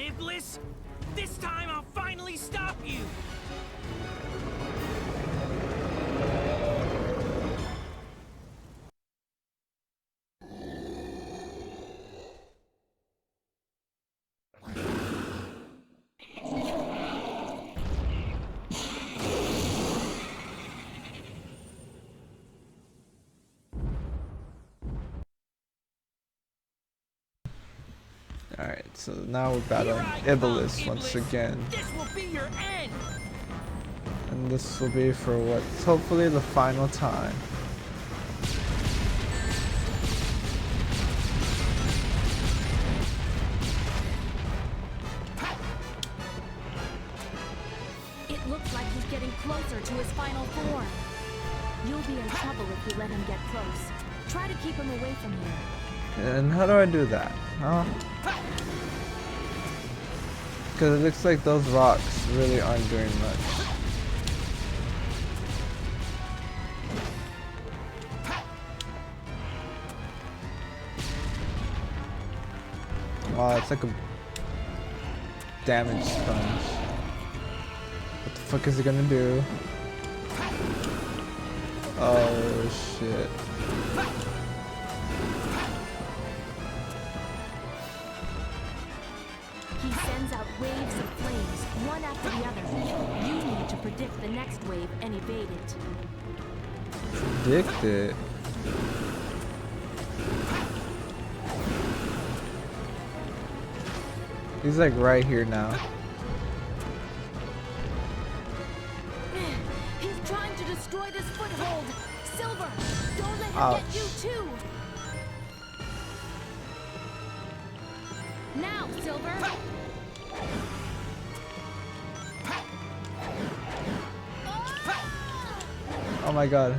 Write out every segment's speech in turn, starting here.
Iblis! This time I'll finally stop you! Alright, so now we're battling Iblis once again. This will be your end! And this will be for what's hopefully the final time. It looks like he's getting closer to his final form. You'll be in trouble if you let him get close. Try to keep him away from here. And how do I do that? Huh? Because it looks like those rocks really aren't doing much. Wow, it's like a damage sponge. What the fuck is it gonna do? Oh shit. He sends out waves of flames, one after the other. You need to predict the next wave and evade it. Predict it? He's like right here now. He's trying to destroy this foothold. Silver, don't let him Ouch. get you too. Now, Silver. Oh my god.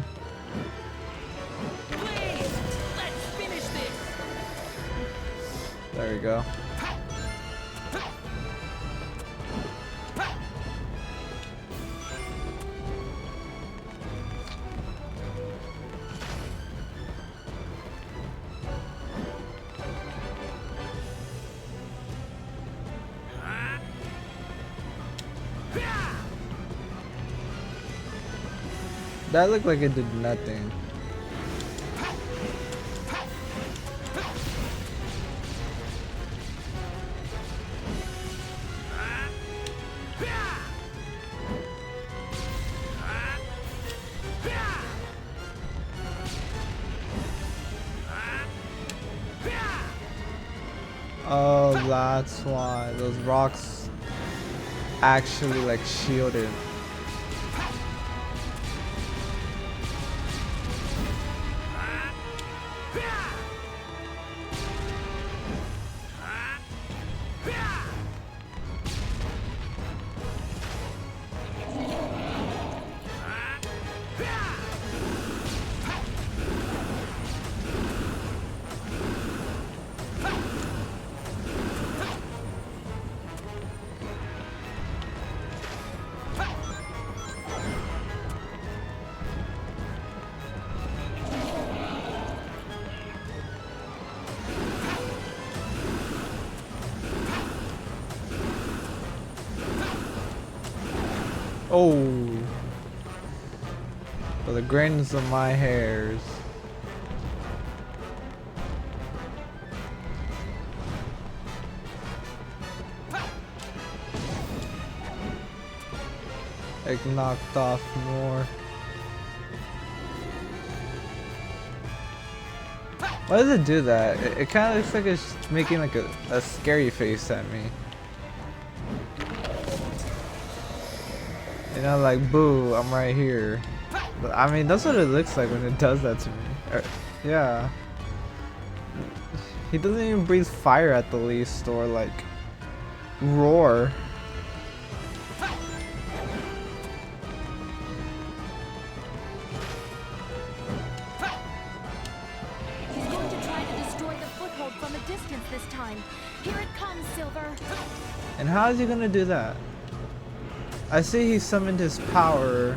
Please, let's finish this! There we go. That looked like it did nothing. Oh, that's why those rocks actually like shielded. Oh, for the grains of my hairs. Like knocked off more. Why does it do that? It kind of looks like it's making like a scary face at me. You know, like, boo, I'm right here. But, I mean, that's what it looks like when it does that to me. Yeah. He doesn't even breathe fire at the least, or like, roar. He's going to try to destroy the foothold from a distance this time. Here it comes, Silver. And how is he gonna do that? I see he summoned his power.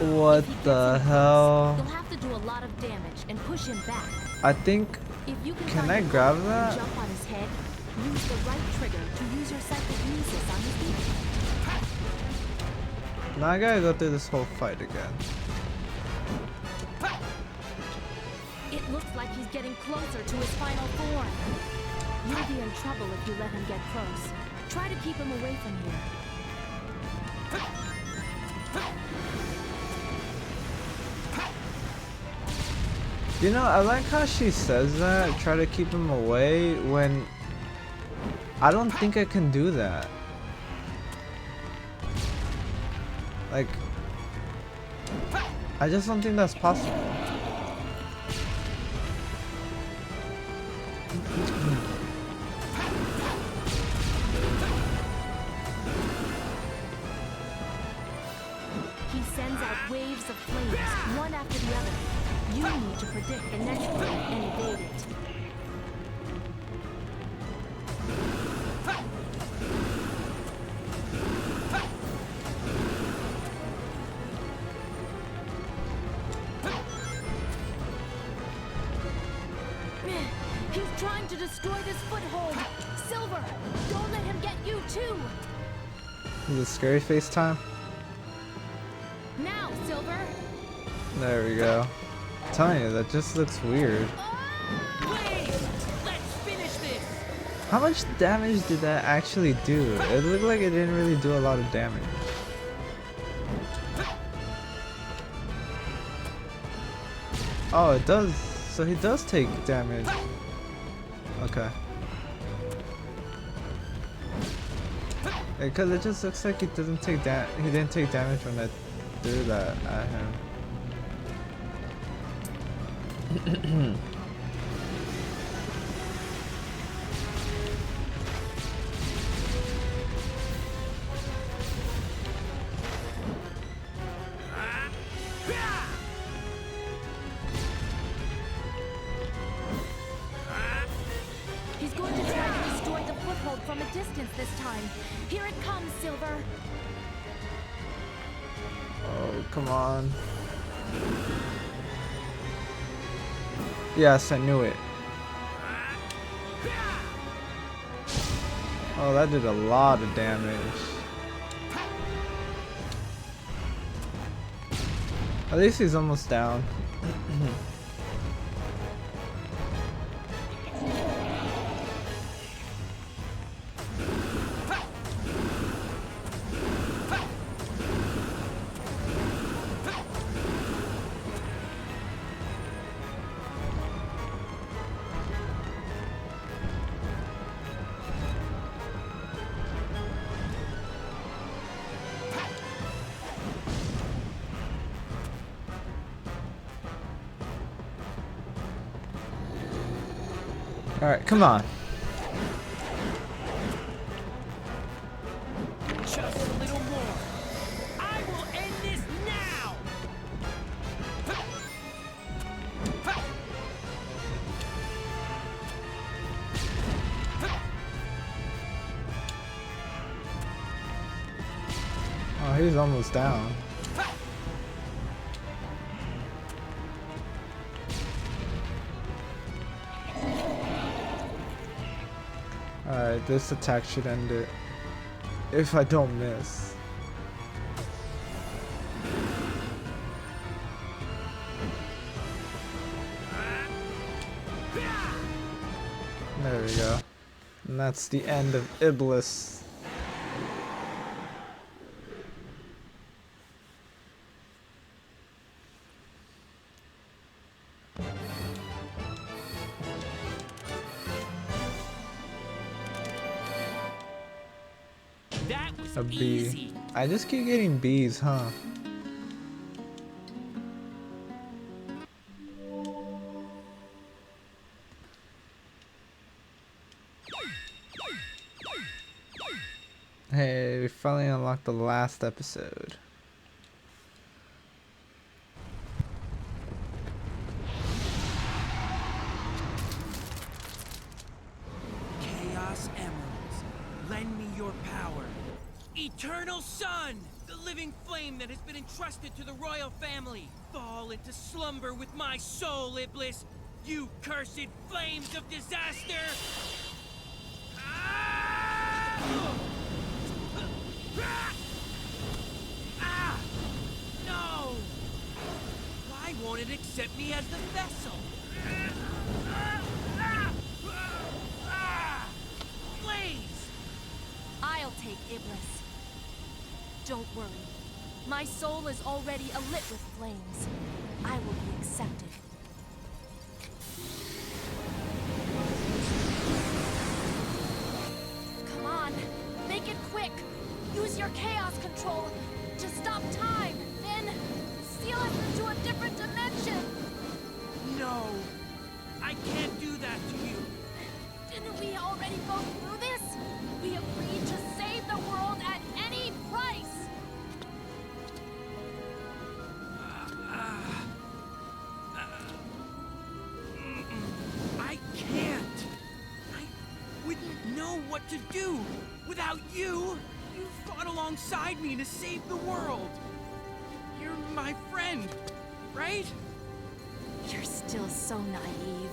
What the hell? You'll have to do a lot of damage and push him back. I think. If you can Can find I a grab hook and that? jump on his head, use the right trigger to use your psychokinesis on his feet. Now I gotta go through this whole fight again. It looks like he's getting closer to his final form. You'll be in trouble if you let him get close. Try to keep him away from here. You know, I like how she says that, try to keep him away, when I don't think I can do that. Like, I just don't think that's possible. He sends out waves of flames, one after the other. You need to predict the next one and evade it. He's trying to destroy this foothold. Silver, don't let him get you too. Is it scary face time? Now, Silver. There we go. I'm telling you, that just looks weird. Please, let's finish this. How much damage did that actually do? It looked like it didn't really do a lot of damage. Oh, it does. So he does take damage. Okay. Because it just looks like he doesn't take he didn't take damage when I threw that at him. He's going to try to destroy the foothold from a distance this time. Here it comes, Silver. Oh, come on. Yes, I knew it. Oh, that did a lot of damage. At least he's almost down. Alright, come on. Just a little more. I will end this now. Oh, he's almost down. Alright, this attack should end it. If I don't miss. There we go. And that's the end of Iblis. That was A B. easy. I just keep getting B's, huh? Hey, we finally unlocked the last episode. Chaos Emeralds, lend me your power. Eternal Sun, the living flame that has been entrusted to the royal family. Fall into slumber with my soul, Iblis. You cursed flames of disaster! Ah! Ah! No! Why won't it accept me as the vessel? Blaze! I'll take Iblis. Don't worry. My soul is already alit with flames. I will be accepted. Come on, make it quick. Use your chaos control to stop time. Then seal us into a different dimension. No! I can't do that to you! Didn't we already go through this? We agreed to save the world at any price. I can't! I wouldn't know what to do without you! You fought alongside me to save the world! You're my friend, right? You're still so naive.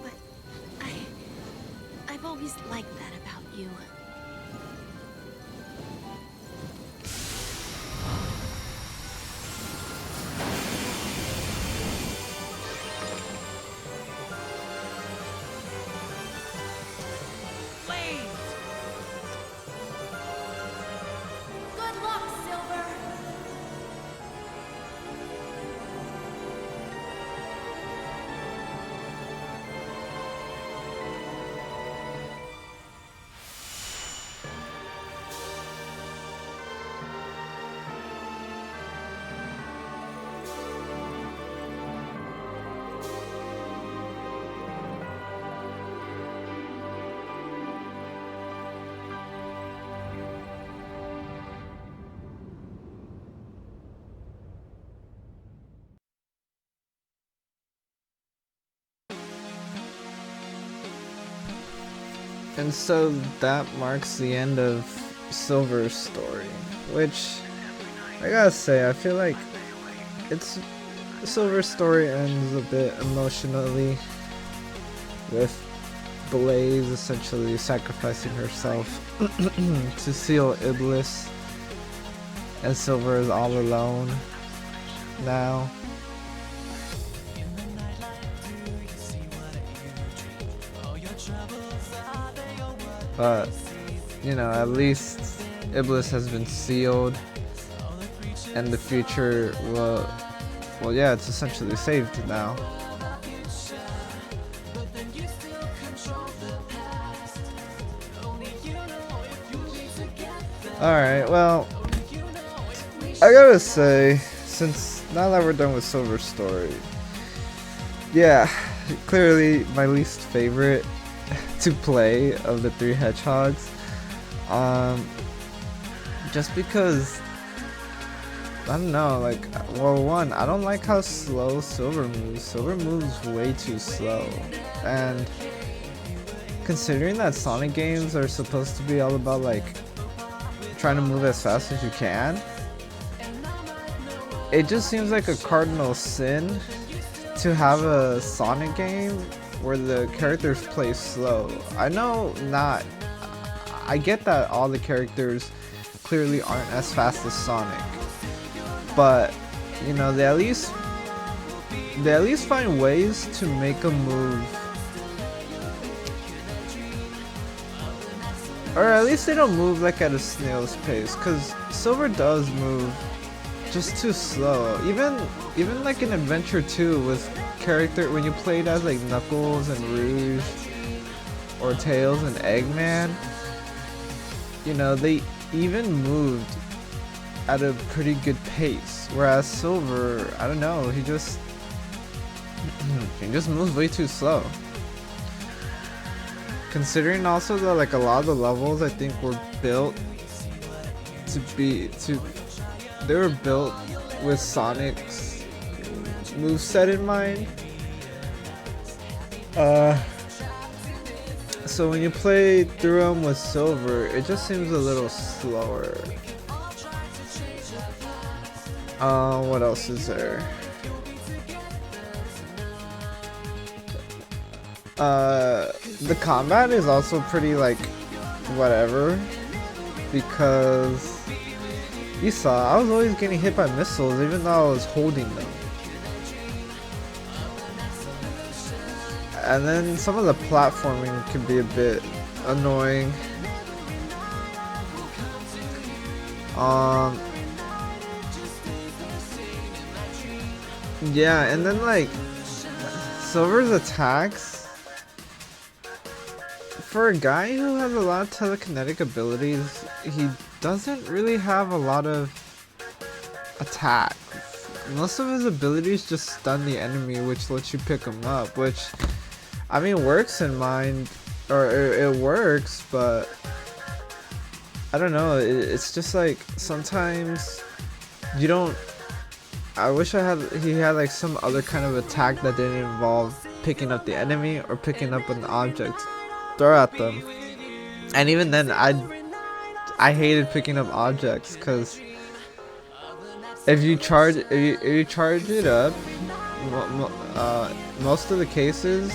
But I've always liked that about you. Blaze! Good luck, Silver! And so that marks the end of Silver's story, which I gotta say, I feel like Silver's story ends a bit emotionally with Blaze essentially sacrificing herself to seal Iblis, and Silver is all alone now. But, you know, at least Iblis has been sealed, and the future will, well, yeah, it's essentially saved now. Alright, well, I gotta say, since now that we're done with Silver's story, yeah, clearly my least favorite to play of the three hedgehogs, just because I don't know, like, well, one, I don't like how slow Silver moves. Silver moves way too slow, and considering that Sonic games are supposed to be all about like trying to move as fast as you can, it just seems like a cardinal sin to have a Sonic game where the characters play slow. I get that all the characters clearly aren't as fast as Sonic, but you know, they at least find ways to make a move, or at least they don't move like at a snail's pace, because Silver does move just too slow. Even like in Adventure 2 with character, when you played as like Knuckles and Rouge or Tails and Eggman, you know, they even moved at a pretty good pace, whereas Silver, I don't know, he just moves way too slow. Considering also that like a lot of the levels I think were built they were built with Sonic's moveset in mind. So when you play through them with Silver, it just seems a little slower. What else is there? The combat is also pretty like whatever, because you saw I was always getting hit by missiles even though I was holding them. And then some of the platforming can be a bit annoying. Yeah, and then like Silver's attacks, for a guy who has a lot of telekinetic abilities, he doesn't really have a lot of attacks. Most of his abilities just stun the enemy, which lets you pick him up, which I mean works in mind, or it works, but I don't know, it's just like sometimes you don't. I wish he had like some other kind of attack that didn't involve picking up the enemy or picking up an object, throw at them. And even then, I hated picking up objects, because if you charge it up, most of the cases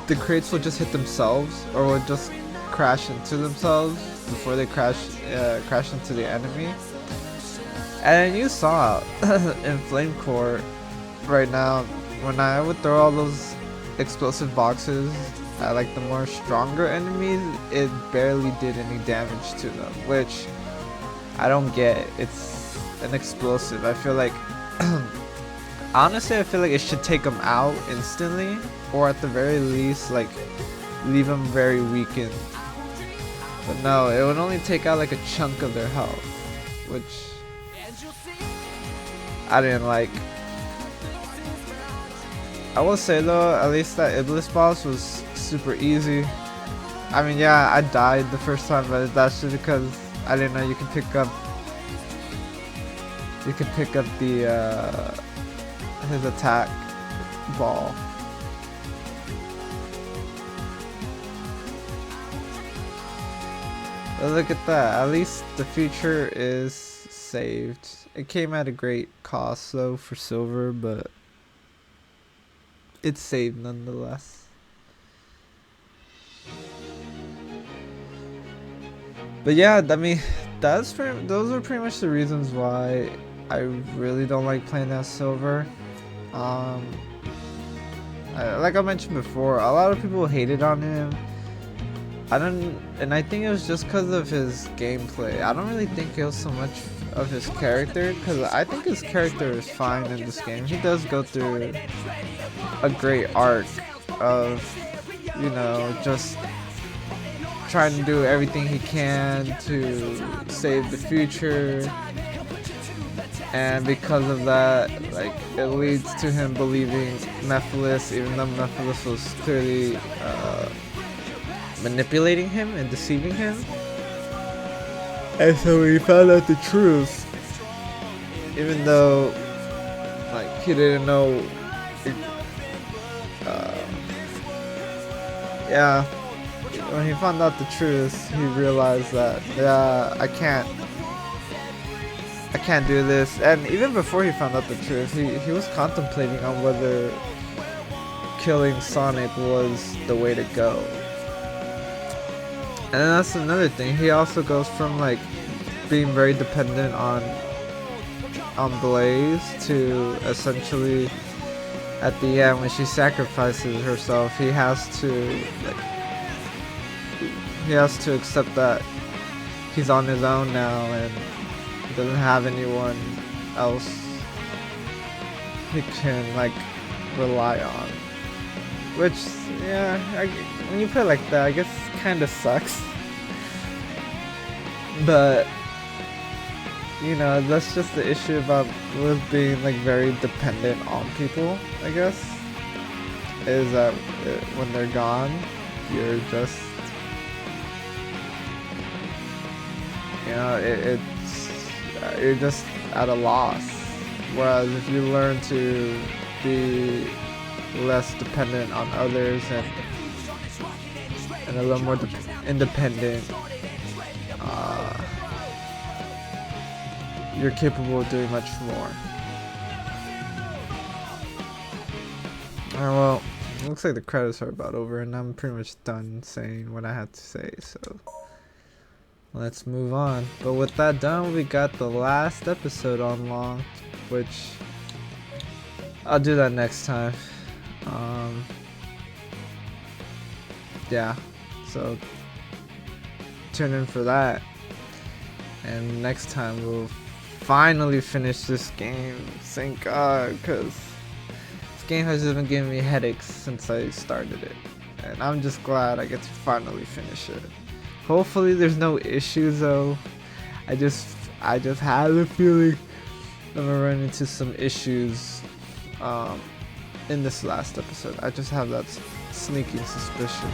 the crates will just hit themselves or will just crash into themselves before they crash into the enemy. And you saw in Flame Core right now, when I would throw all those explosive boxes at like the more stronger enemies, it barely did any damage to them, which I don't get. It's an explosive. I feel like honestly I feel like it should take them out instantly, or at the very least like leave them very weakened. But no, it would only take out like a chunk of their health, which I didn't like. I will say though, at least that Iblis boss was super easy. I mean, yeah, I died the first time, but that's just because I didn't know you could pick up the his attack ball. But look at that, at least the future is saved. It came at a great cost though for Silver, but it's saved nonetheless. But yeah, I mean, those are pretty much the reasons why I really don't like playing as Silver. Like I mentioned before, a lot of people hated on him. And I think it was just because of his gameplay. I don't really think it was so much of his character, because I think his character is fine in this game. He does go through a great arc of, you know, just trying to do everything he can to save the future, and because of that, like, it leads to him believing Mephiles, even though Mephiles was clearly manipulating him and deceiving him. And so when he found out the truth, even though like he didn't know, yeah, when he found out the truth, he realized that, yeah, I can't do this. And even before he found out the truth, he was contemplating on whether killing Sonic was the way to go. And that's another thing, he also goes from like being very dependent on Blaze to essentially at the end when she sacrifices herself, he has to accept that he's on his own now and he doesn't have anyone else he can like rely on. Which, yeah, when you put it like that, I guess kind of sucks. But, you know, that's just the issue about with being like very dependent on people, I guess. Is that when they're gone, you're just, you know, you're just at a loss. Whereas if you learn to be less dependent on others and a little more independent, you're capable of doing much more. Well, looks like the credits are about over, and I'm pretty much done saying what I had to say, so let's move on. But with that done, we got the last episode unlocked, which I'll do that next time. Yeah, so tune in for that, and next time we'll finally finish this game. Thank God, because this game has just been giving me headaches since I started it, and I'm just glad I get to finally finish it. Hopefully there's no issues though. I just had the feeling I'm gonna run into some issues in this last episode. I just have that sneaking suspicion.